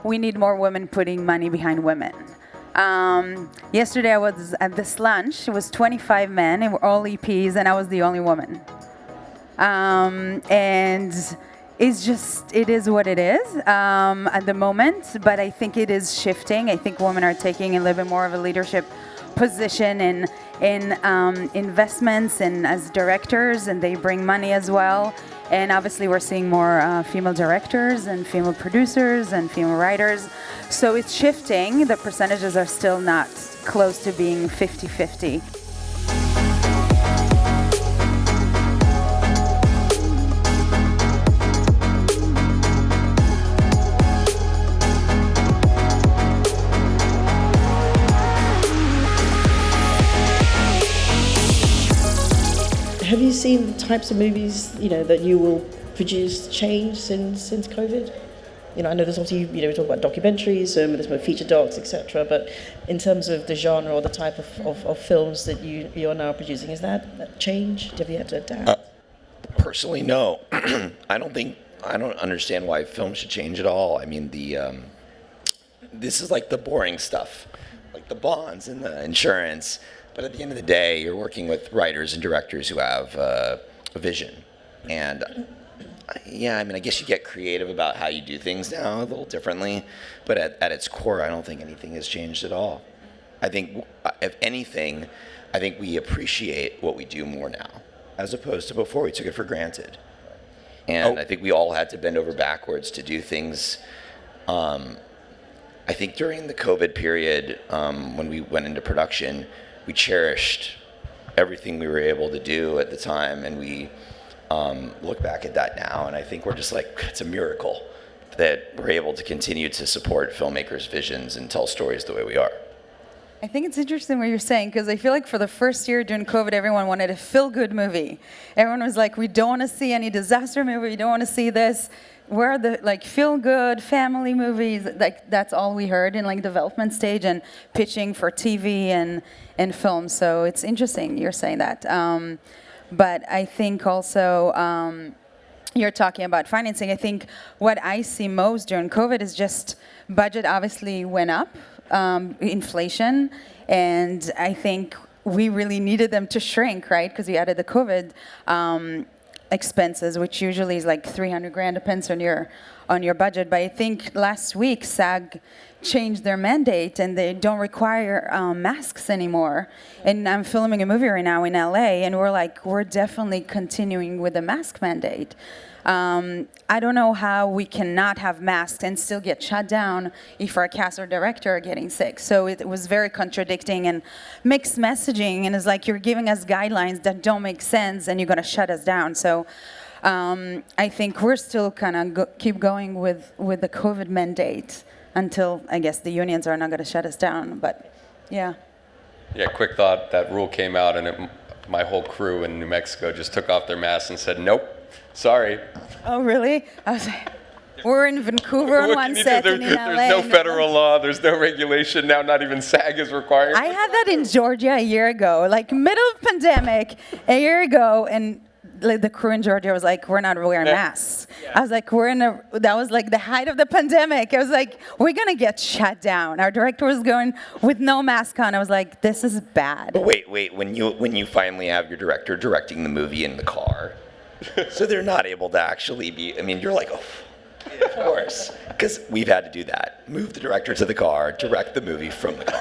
we need more women putting money behind women. Yesterday I was at this lunch. It was 25 men, and we're all EPs, and I was the only woman. And it is what it is at the moment, but I think it is shifting. I think women are taking a little bit more of a leadership position in investments and as directors, and they bring money as well. And obviously we're seeing more female directors and female producers and female writers. So it's shifting. The percentages are still not close to being 50-50. Have you seen the types of movies, that you will produce change since COVID? I know there's obviously, we talk about documentaries, there's more feature docs, etc. But in terms of the genre or the type of films that you are now producing, is that changed? Have you had to adapt? Personally, no. I don't understand why film should change at all. I mean, this is like the boring stuff, like the bonds and the insurance. But at the end of the day, you're working with writers and directors who have a vision. And I guess you get creative about how you do things now a little differently. But at its core, I don't think anything has changed at all. I think, if anything, we appreciate what we do more now, as opposed to before. We took it for granted. And I think we all had to bend over backwards to do things. I think during the COVID period, when we went into production, we cherished everything we were able to do at the time, and we look back at that now, and I think we're just like, it's a miracle that we're able to continue to support filmmakers' visions and tell stories the way we are. I think it's interesting what you're saying, because I feel like for the first year during COVID, everyone wanted a feel-good movie. Everyone was like, we don't want to see any disaster movie, we don't want to see this. Where are the feel-good family movies? That's all we heard in development stage and pitching for TV and film. So it's interesting you're saying that. But I think also you're talking about financing. I think what I see most during COVID is just budget obviously went up, inflation, and I think we really needed them to shrink, right? Because we added the COVID expenses, which usually is like $300,000 depends on your budget. But I think last week SAG changed their mandate and they don't require masks anymore. And I'm filming a movie right now in LA, and we're definitely continuing with the mask mandate. I don't know how we cannot have masks and still get shut down if our cast or director are getting sick. So it was very contradicting and mixed messaging, and it's like you're giving us guidelines that don't make sense and you're going to shut us down. So I think we're still kind of keep going with the COVID mandate until, I guess, the unions are not going to shut us down. But yeah. Yeah, quick thought, that rule came out and my whole crew in New Mexico just took off their masks and said, nope. Sorry. Oh, really? I was like, we're in Vancouver on one set and in LA. There's no federal law. There's no regulation. Now not even SAG is required. I had that in Georgia a year ago, middle of pandemic, a year ago, and the crew in Georgia was like, we're not wearing masks. Yeah. I was like, that was the height of the pandemic. I was like, we're going to get shut down. Our director was going with no mask on. I was like, this is bad. But wait, when you finally have your director directing the movie in the car, so they're not able to actually be, you're like, oh, of course. Because we've had to do that. Move the director to the car, direct the movie from the car.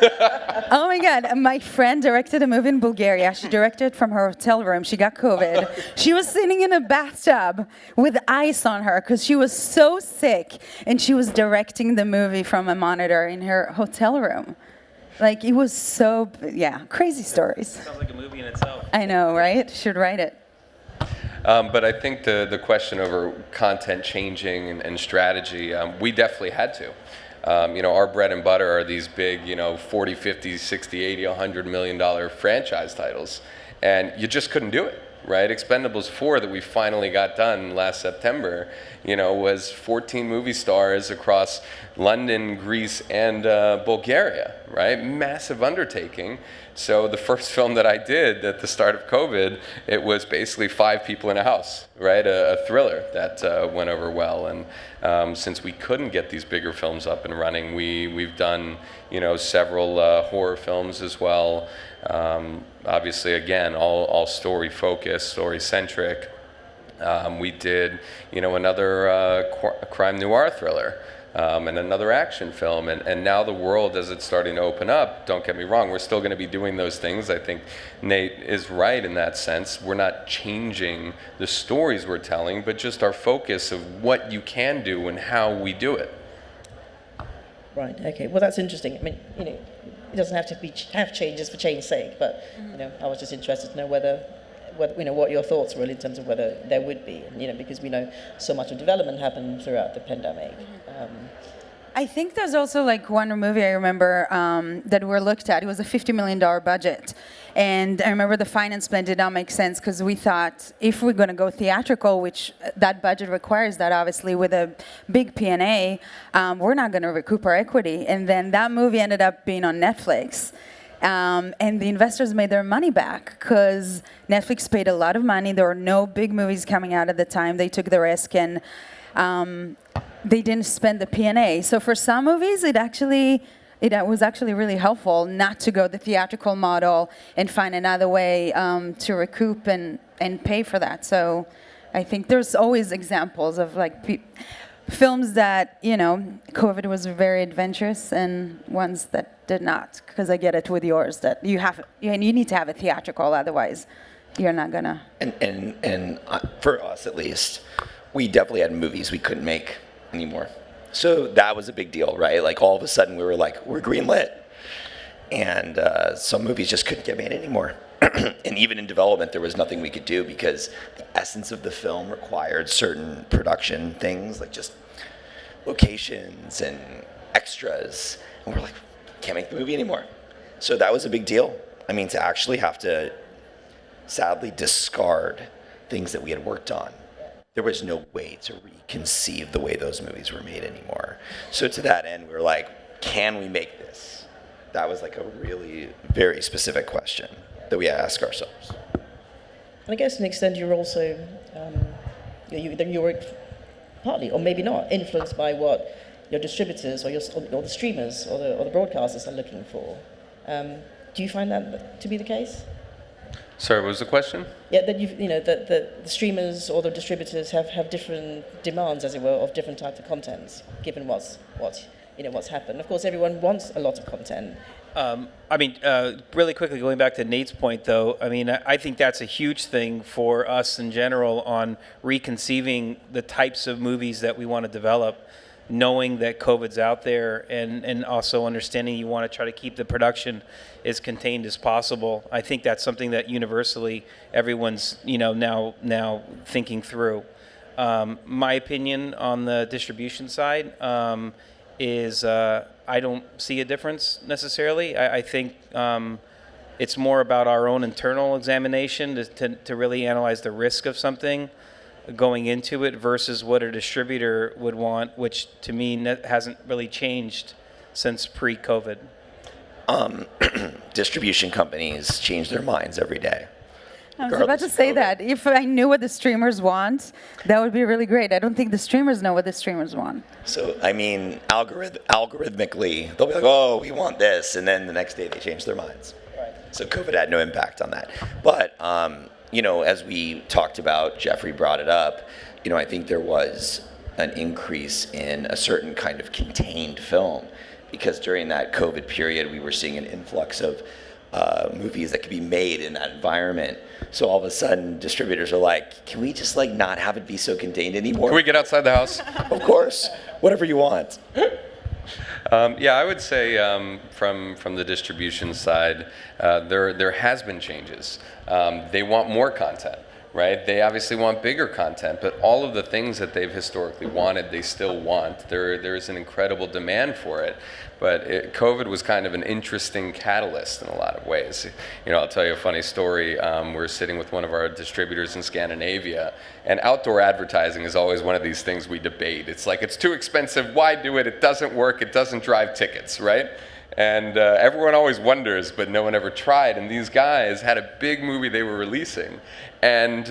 Oh my God, my friend directed a movie in Bulgaria. She directed from her hotel room. She got COVID. She was sitting in a bathtub with ice on her because she was so sick. And she was directing the movie from a monitor in her hotel room. It was so, crazy stories. Sounds like a movie in itself. I know, right? Should write it. But I think the question over content changing and strategy, we definitely had to. Our bread and butter are these big, 40, 50, 60, 80, $100 million franchise titles. And you just couldn't do it. right? Expendables 4 that we finally got done last September, was 14 movie stars across London, Greece, and Bulgaria, right? Massive undertaking. So the first film that I did at the start of COVID, it was basically 5 people in a house, right? A thriller that went over well. And since we couldn't get these bigger films up and running, we've done, several horror films as well. Obviously, again, all story focused, story centric. We did, another crime noir thriller. And another action film, and now the world, as it's starting to open up, don't get me wrong, we're still going to be doing those things. I think Nate is right in that sense. We're not changing the stories we're telling, but just our focus of what you can do and how we do it. Right. Okay. Well, that's interesting. I mean, it doesn't have to have changes for change's sake, but I was just interested to know what your thoughts were in terms of whether there would be, because we know so much of development happened throughout the pandemic. I think there's also one movie I remember that we looked at. It was a $50 million budget. And I remember the finance plan did not make sense because we thought if we're going to go theatrical, which that budget requires that obviously with a big P&A, we're not going to recoup our equity. And then that movie ended up being on Netflix. And the investors made their money back because Netflix paid a lot of money. There were no big movies coming out at the time. They took the risk and they didn't spend the P&A. So for some movies, it was actually really helpful not to go the theatrical model and find another way to recoup and pay for that. So I think there's always examples of films that, COVID was very adventurous and ones that did not. Because I get it with yours that you need to have a theatrical, otherwise you're not gonna. And for us at least, we definitely had movies we couldn't make anymore. So that was a big deal, right? All of a sudden we were we're greenlit. And some movies just couldn't get made anymore. And even in development, there was nothing we could do because the essence of the film required certain production things, just locations and extras. And we're can't make the movie anymore. So that was a big deal. I mean, to actually have to sadly discard things that we had worked on. There was no way to reconceive the way those movies were made anymore. So to that end, we were can we make this? That was a really very specific question that we ask ourselves. And I guess to an extent you're also, you were partly, or maybe not, influenced by what your distributors or the streamers or the broadcasters are looking for. Do you find that to be the case? Sorry, what was the question? Yeah, that that the streamers or the distributors have different demands, as it were, of different types of contents, given what's happened. Of course, everyone wants a lot of content. Really quickly, going back to Nate's point, though, I think that's a huge thing for us in general on reconceiving the types of movies that we want to develop, knowing that COVID's out there and also understanding you want to try to keep the production as contained as possible. I think that's something that universally everyone's, now thinking through. My opinion on the distribution side is I don't see a difference necessarily. I think it's more about our own internal examination to really analyze the risk of something going into it versus what a distributor would want, which to me hasn't really changed since pre-COVID. Distribution companies change their minds every day. I was about to say that. If I knew what the streamers want, that would be really great. I don't think the streamers know what the streamers want. So, algorithmically, they'll be oh, we want this, and then the next day they change their minds. Right. So COVID had no impact on that. But, as we talked about, Jeffrey brought it up, I think there was an increase in a certain kind of contained film because during that COVID period, we were seeing an influx of movies that could be made in that environment. So all of a sudden, distributors are can we just not have it be so contained anymore? Can we get outside the house? Of course, whatever you want. I would say from the distribution side, there has been changes. They want more content, right? They obviously want bigger content, but all of the things that they've historically wanted, they still want. There is an incredible demand for it. But COVID was kind of an interesting catalyst in a lot of ways. You know, I'll tell you a funny story. We're sitting with one of our distributors in Scandinavia, and outdoor advertising is always one of these things we debate. It's like, it's too expensive, why do it? It doesn't work, it doesn't drive tickets, right? And everyone always wonders, but no one ever tried. And these guys had a big movie they were releasing, and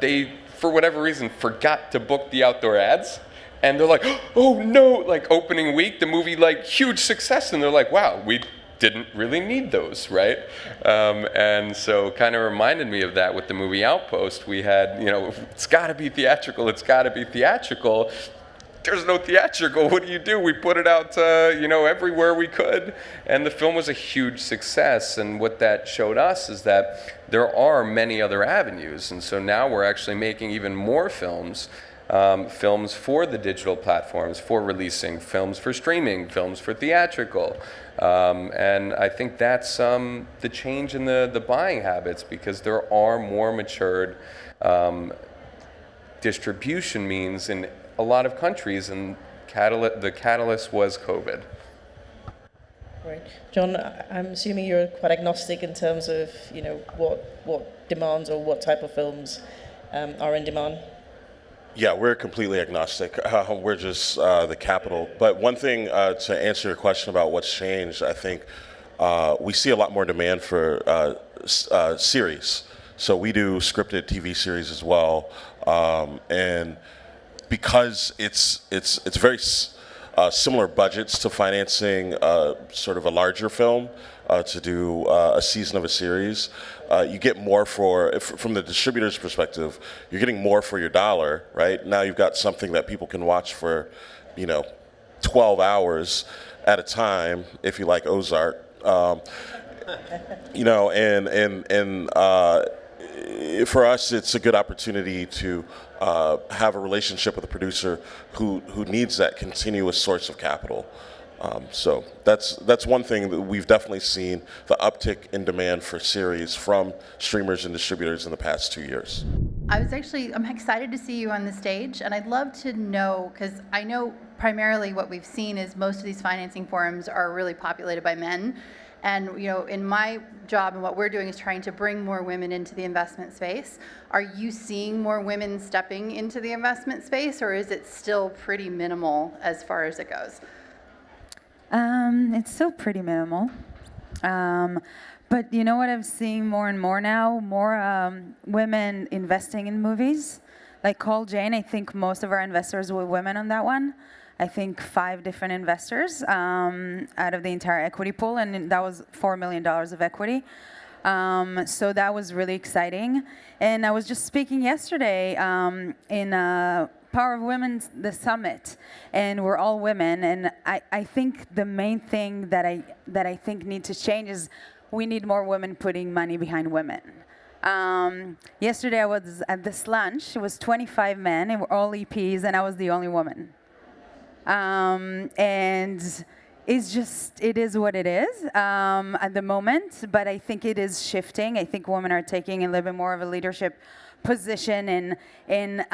they, for whatever reason, forgot to book the outdoor ads. And they're like, oh no, like opening week, the movie, like huge success. And they're like, wow, we didn't really need those, right? And so kind of reminded me of that with the movie Outpost. We had, you know, it's gotta be theatrical, it's gotta be theatrical. There's no theatrical, what do? We put it out, you know, everywhere we could. And the film was a huge success. And what that showed us is that there are many other avenues. And so now we're actually making even more films. Films for the digital platforms, for releasing, films for streaming, films for theatrical. And I think that's the change in the buying habits, because there are more matured distribution means in a lot of countries, and the catalyst was COVID. Right. John, I'm assuming you're quite agnostic in terms of, you know, what demands or what type of films are in demand. Yeah, we're completely agnostic. We're just the capital. But one thing to answer your question about what's changed, I think we see a lot more demand for series. So we do scripted TV series as well, and because it's very similar budgets to financing sort of a larger film to do a season of a series. You get more from the distributor's perspective, you're getting more for your dollar, right? Now you've got something that people can watch for, 12 hours at a time, if you like Ozark. For us, it's a good opportunity to have a relationship with a producer who needs that continuous source of capital. So that's one thing that we've definitely seen, the uptick in demand for series from streamers and distributors in the past 2 years. I'm excited to see you on the stage, and I'd love to know, because I know primarily what we've seen is most of these financing forums are really populated by men. And in my job and what we're doing is trying to bring more women into the investment space. Are you seeing more women stepping into the investment space, or is it still pretty minimal as far as it goes? It's still pretty minimal. But you know what I'm seeing more and more now? More women investing in movies. Like Call Jane, I think most of our investors were women on that one. I think 5 different investors out of the entire equity pool, and that was $4 million of equity. So that was really exciting. And I was just speaking yesterday in Power of Women, the summit, and we're all women. And I think the main thing that I think needs to change is we need more women putting money behind women. Yesterday I was at this lunch. It was 25 men, and we're all EPs, and I was the only woman. And it is what it is at the moment, but I think it is shifting. I think women are taking a little bit more of a leadership position in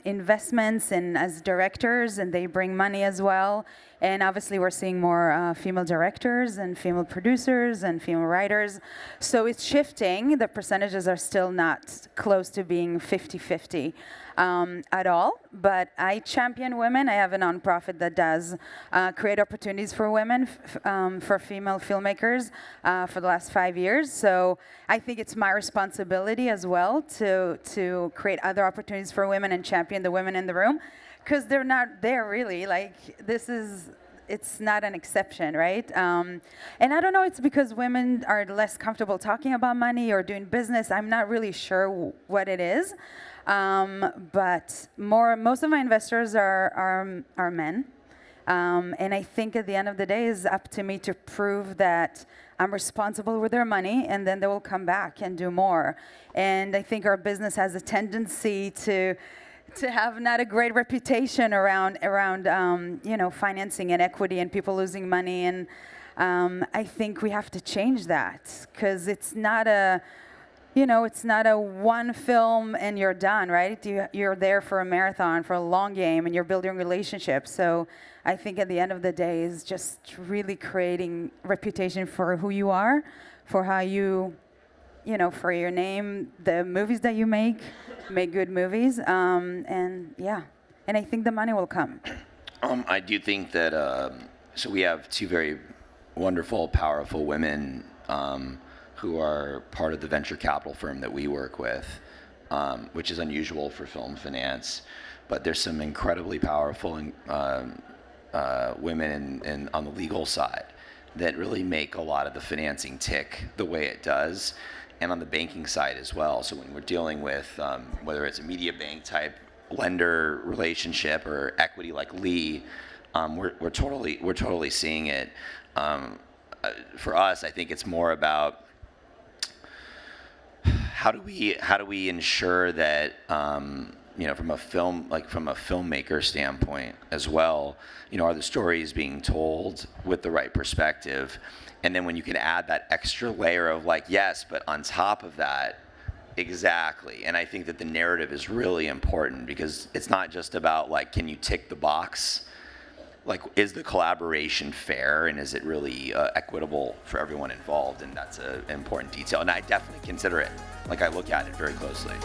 investments and as directors, and they bring money as well. And obviously we're seeing more female directors and female producers and female writers. So it's shifting. The percentages are still not close to being 50-50 at all. But I champion women. I have a nonprofit that does create opportunities for women, for female filmmakers for the last 5 years. So I think it's my responsibility as well to create other opportunities for women and champion the women in the room. Because they're not there really, like it's not an exception, right? And I don't know, it's because women are less comfortable talking about money or doing business. I'm not really sure what it is. But most of my investors are men. And I think at the end of the day, it's up to me to prove that I'm responsible with their money, and then they will come back and do more. And I think our business has a tendency to have not a great reputation around financing and equity and people losing money, and I think we have to change that, because it's not it's not a one film and you're done, right? You're there for a marathon, for a long game, and you're building relationships. So I think at the end of the day is just really creating reputation for who you are, for how you, for your name, the movies that you make good movies, and I think the money will come. I do think that, so we have two very wonderful, powerful women who are part of the venture capital firm that we work with, which is unusual for film finance. But there's some incredibly powerful women on the legal side that really make a lot of the financing tick the way it does, and on the banking side as well. So when we're dealing with whether it's a media bank type lender relationship or equity like Lee, we're totally seeing it. For us, I think it's more about how do we ensure that from a filmmaker standpoint as well, are the stories being told with the right perspective, and then when you can add that extra layer of yes, but on top of that, exactly. And I think that the narrative is really important because it's not just about can you tick the box. Is the collaboration fair, and is it really equitable for everyone involved? And that's an important detail, and I definitely consider it. I look at it very closely.